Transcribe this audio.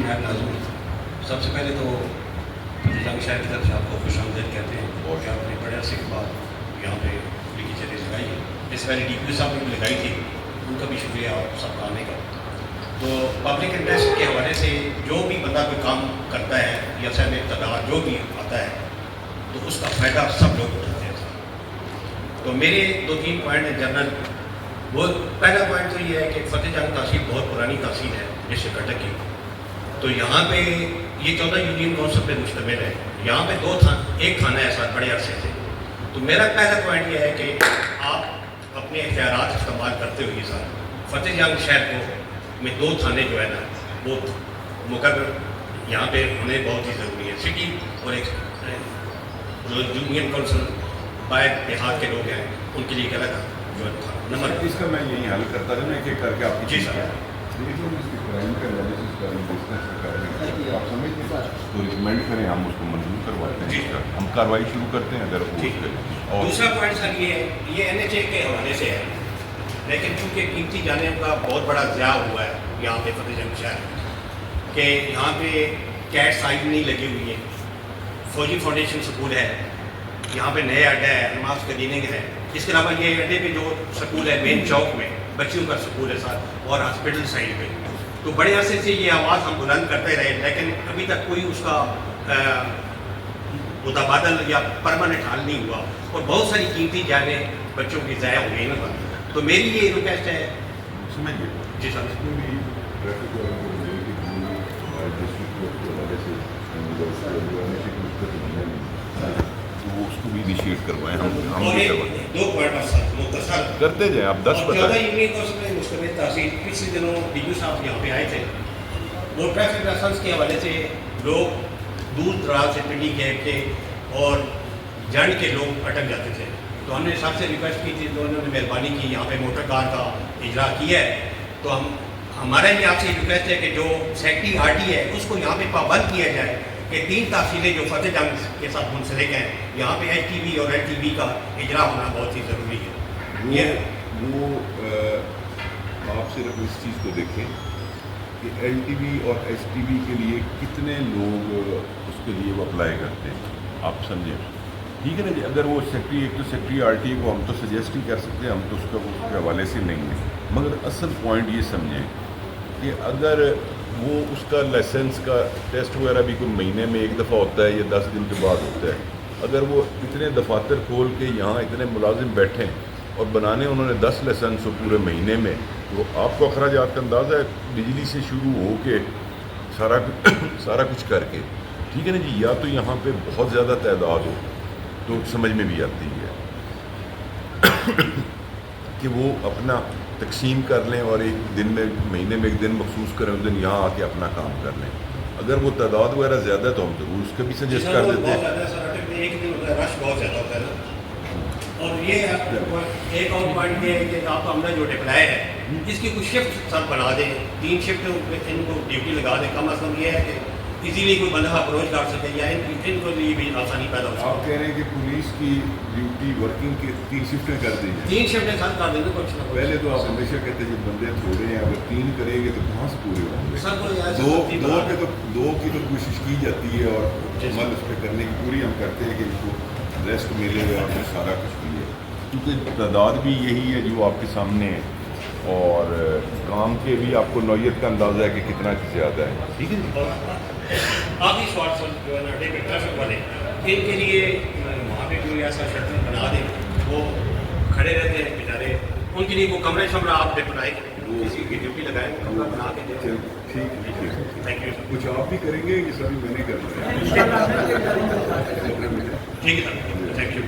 नायब नाज़िम, सबसे पहले तो जंग शहर की तरफ से आपको खुश आमदीद कहते हैं और आपने बड़े अरसे के बाद यहाँ पे लिखी चीज़ें लगाई है। इस पहले DPO साहब ने भी लगाई थी, उनका भी शुक्रिया आप सबका आने का। तो पब्लिक इंटरेस्ट के हवाले से जो भी बंदा कोई काम करता है या सहम इक़्तिदार जो भी आता है तो उसका फ़ायदा सब लोग उठाते हैं। तो मेरे 2-3 पॉइंट हैं जनरल। वो पहला पॉइंट तो ये है कि फ़तेह जंग तहसील बहुत पुरानी तहसील है डिस्ट्रिक्ट कटक की। तो यहाँ पे ये 14 यूनियन काउंसिल पे मुश्तमिल है। यहाँ पे एक थाना है साथ बड़े अरसे से। तो मेरा पहला पॉइंट ये है कि आप अपने इख्तियारात इस्तेमाल करते हुए सर फ़तेह जंग शहर को में 2 थाने जो है ना वो मुकर्रर यहाँ पे होने बहुत ही ज़रूरी है। सिटी और एक यूनियन काउंसिल बाहर देहात के लोग हैं उनके लिए क्या लगा जो था नंबर इसका मैं यही हल करता था एक एक करके आपकी जी सर क्राइम का एनालिसिस करें, बिजनेस करें, आप समझते हैं तो रिकमेंड करें, हम उसको मंजूर करवाते हैं, हम कार्रवाई शुरू करते हैं अगर और दूसरा पॉइंट सर ये NHA के हवाले से है, लेकिन चूँकि कीमती जाने का बहुत बड़ा ज़्या हुआ है यहाँ पे फ़तेह जंग शहर के यहाँ पे कैट साइड नहीं लगी हुई है, फौजी फाउंडेशन स्कूल है, यहाँ पे नया अड्डा है, नमाज कदीने है। इसके अलावा ये अड्डे पे जो स्कूल है मेन चौक में बच्चियों का स्कूल है साथ और हॉस्पिटल साइड पे। तो बड़े अरसे से ये आवाज़ हम बुलंद करते रहे लेकिन अभी तक कोई उसका मुतबादल या परमानेंट हल नहीं हुआ और बहुत सारी कीमती जानें बच्चों की ज़ाया हो गई ना। तो मेरी ये रिक्वेस्ट है समझिए जी सर तो उसको भी इनिशिएट करवाएं, हम और दो पॉइंट मुख्तसर करते जाएं। आप 10 14 यूनियन काउंसिल में मुश्तमिल तहसील पिछले दिनों DPO साहब यहाँ पे आए थे। वो ट्रैफिक लाइसेंस के हवाले से लोग दूर दराज से पिंडी गैप के और जंड के लोग अटक जाते थे। तो हमने सबसे रिक्वेस्ट की थी तो उन्होंने मेहरबानी की यहाँ पे मोटर कार का इजरा किया है। तो हमारा ये आपसे रिक्वेस्ट है कि जो सेक्रेटरी RT है उसको यहाँ पे पाबंद किया जाए कि 3 तहसीलें जो फ़तेह जंग के साथ मुंसलिक हैं यहाँ पे HTB और LTB का इजरा होना बहुत ही ज़रूरी है। वो आप सिर्फ इस चीज़ को देखें कि LTB और HTB के लिए कितने लोग उसके लिए वो अप्लाई करते हैं, आप समझें, ठीक है ना जी। अगर वो सेक्रेटरी एक तो सेक्रेटरी RT को हम तो सजेस्ट ही कर सकते हैं, हम तो उसके हवाले से नहीं है, मगर असल पॉइंट ये समझें कि अगर वो उसका लाइसेंस का टेस्ट वगैरह भी कोई महीने में एक दफ़ा होता है या 10 दिन के बाद होता है, अगर वो इतने दफातर खोल के यहाँ इतने मुलाजिम बैठे और बनाने उन्होंने 10 लाइसेंस हो पूरे महीने में, तो आपको अखराजात का अंदाज़ा है बिजली से शुरू हो के सारा कुछ करके, ठीक है ना जी। या तो यहाँ पे बहुत ज़्यादा तादाद हो तो समझ में भी आती है कि वो अपना तकसीम कर लें और एक दिन में महीने में एक दिन मखसूस करें, उस दिन यहाँ आके अपना काम कर लें। अगर वो तादाद वगैरह ज़्यादा है तो हम ज़रूर उसका भी सजेस्ट कर देते हैं। एक दिन रश बहुत ज़्यादा होता है ना। और ये एक और पॉइंट ये है कि आप हमने जो डिप्लाई है इसकी कुछ शिफ्ट सब बना दें, 3 शिफ्ट इनको ड्यूटी लगा दें। कम अज़ कम ये है कि इजीली कोई बंदा अप्रोच कर सके या इनको लिए भी आसानी पैदा हो सके। आप कह रहे हैं कि पुलिस की ड्यूटी वर्किंग की 3 शिफ्टें कर दी हैं। 3 शिफ्टें साथ कर देंगे कुछ ना। पहले तो आप हमेशा कहते हैं बंदे थोड़े हैं, अगर 3 करेंगे तो कहाँ से पूरे होंगे। सर दो की तो कोशिश की जाती है और अमल उस पर करने की पूरी हम करते हैं कि इनको रेस्ट मिले और सारा कुछ मिले, क्योंकि तादाद भी यही है जो आपके सामने है और काम के भी आपको नौयत का अंदाज़ा है कि कितना ज़्यादा है, ठीक है जी। आखिरी सवाल सर जो है ना ट्रैफिक वाले इनके लिए वहाँ पे कोई ऐसा शटर बना दें, वो खड़े रहते हैं बेचारे, उनके लिए वो कमरे शमरा आप बनाए किसी की ड्यूटी लगाए कमरा बना के दें। ठीक है, थैंक यू। कुछ आप भी करेंगे ये सभी मैंने करना है। ठीक है सर, थैंक यू।